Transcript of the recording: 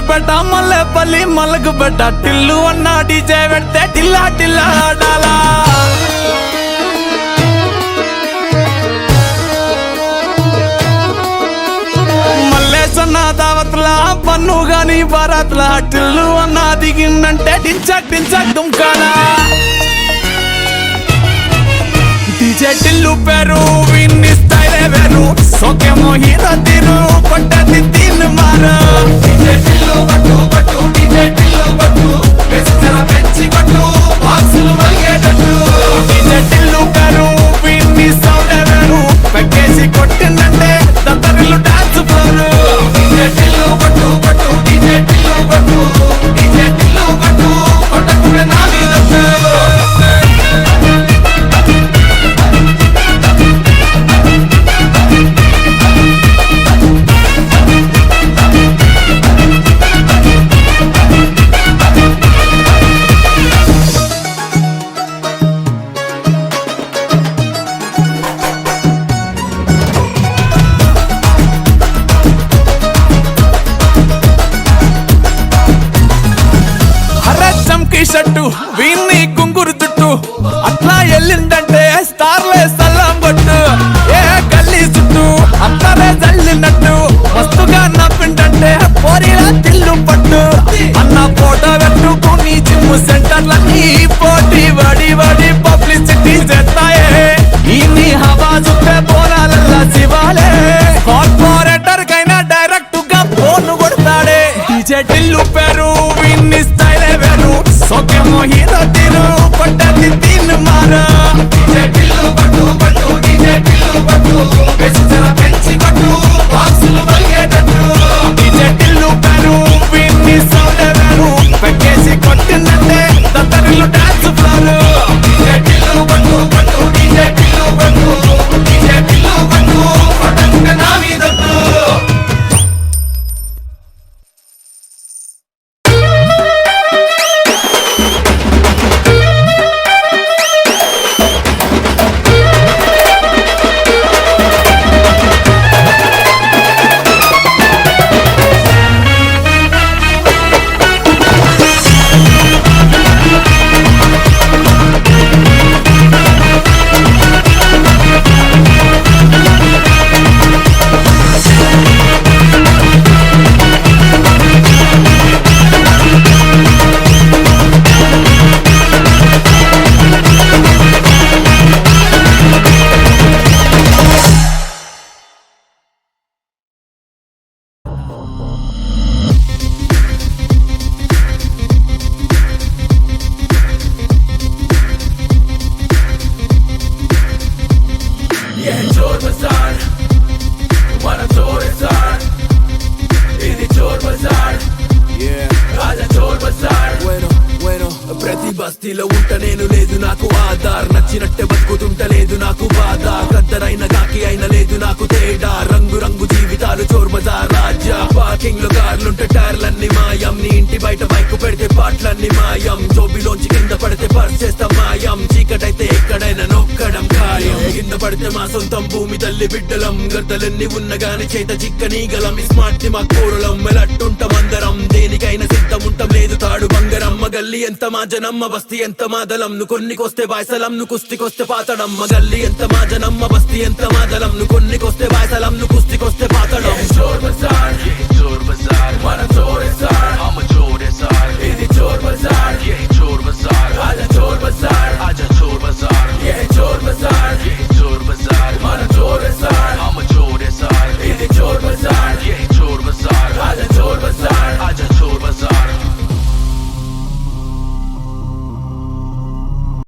సూర్యాపేట మల్లెపల్లి మలకపేట టిల్లు అన్న డీజే పెడితే టిల్లా టిల్లా ఆడాలా మల్లేసన్న దావత్లా పన్ను గాని బారాత్లా టిల్లు అన్న దిగిందంటే టించక్ టించక్ దుంకాలా డీజే టిల్లు పేరు విన్ని స్టైలే వేరు సోకేమో హీరో తీరు పట్టది తీన్ మారు డీజే టిల్లు పట్టు పట్టు డీజే టిల్లు పట్టు వెచ్చర పెంచి పట్టు బాక్సులు మలిగేటట్టు డీజే టిల్లు పేరు విన్ని సౌండే వేరు పెక్కేసి కొట్టిందంటే దత్తరిల్లు డాన్స్ ఫ్లోర్ డీజే టిల్లు పట్టు పట్టు డీజే టిల్లు పట్టు డీజే టిల్లు పట్టు కొట్టకుడే నా మీద షట్టు వీన్ని కుంగురు చుట్టు అట్లా ఎల్లిందంటే స్టార్లే సల్లం కొట్టు ఏ గల్లీ చుట్టూ అట్లనే జల్లినట్టు మస్తుగా నవ్విందంటే పోరీలా తిల్లు పట్టు అన్న ఫోటో పెట్టుకుని జిమ్ సెంటర్లన్నీ పోటీ వడి వడి పబ్లిసిటీ చేస్తాయే ఈ హవా చుట్టే పోరాలల్లా శివాలే కార్పొరేటర్ కైనా డైరెక్ట్ గా ఫోన్ కొడతాడే డీజే టిల్లు పేరు విన్ని స్టైలే వేరు సోకేమో హీరో తీరు పట్టది తీన్ మారు డీజే టిల్లు పట్టు పట్టు డీజే టిల్లు పట్టు వెచ్చర పెంచి పట్టు బాక్సులు మలిగేటట్టు డీజే టిల్లు పేరు విన్ని సౌండ్ వేరు పెక్కేసి కొట్టిందంటే దత్తరిల్లు డాన్స్ ఫ్లోర్ డీజే టిల్లు పట్టు పట్టు డీజే టిల్లు పట్టు డీజే టిల్లు పట్టు కొట్టకుడే నా మీదట్టు ప్రతి బస్తీలో ఉంట నేను లేదు నాకు ఆధార్ నచ్చినట్టే బతుకుతుంటలేదు నాకు బాధ గద్దరైన గాకి అయిన లేదు నాకు తేడా రంగు రంగు జీవితాలు చోర్ బజార్ రాజ్య పార్కింగ్ లో కార్లుంటే టైర్లన్నీ మాయం నీ ఇంటి బయట బైక్ పెడితే పాటలన్నీ మాయం జోబిలోంచి కింద పడితే పర్స్ చేస్తాం మాయం చీకటైతే ఎక్కడైనా నొక్కడం ఖాయం కింద పడితే మా సొంతం భూమి తల్లి బిడ్డలం గద్దలన్నీ ఉన్నగాని చేత చిక్కనీగలం స్మార్ట్ మా కోరలం మెలట్టుంటాం అందరం దేనికైనా సిద్ధం ఉంటాం లేదు తాడు బంగారమ్మ గల్లి ఎంత మా జనమ్మ బస్తీ ఎంత మాదలం ను కొన్నికొస్తే బాయ్సలం ను కుస్తికొస్తే పాతడమ్మ గల్లి ఎంత మా జనమ్మ బస్తీ ఎంత మాదలం ను కొన్నికొస్తే బాయ్సలం ను కుస్తికొస్తే పాతడం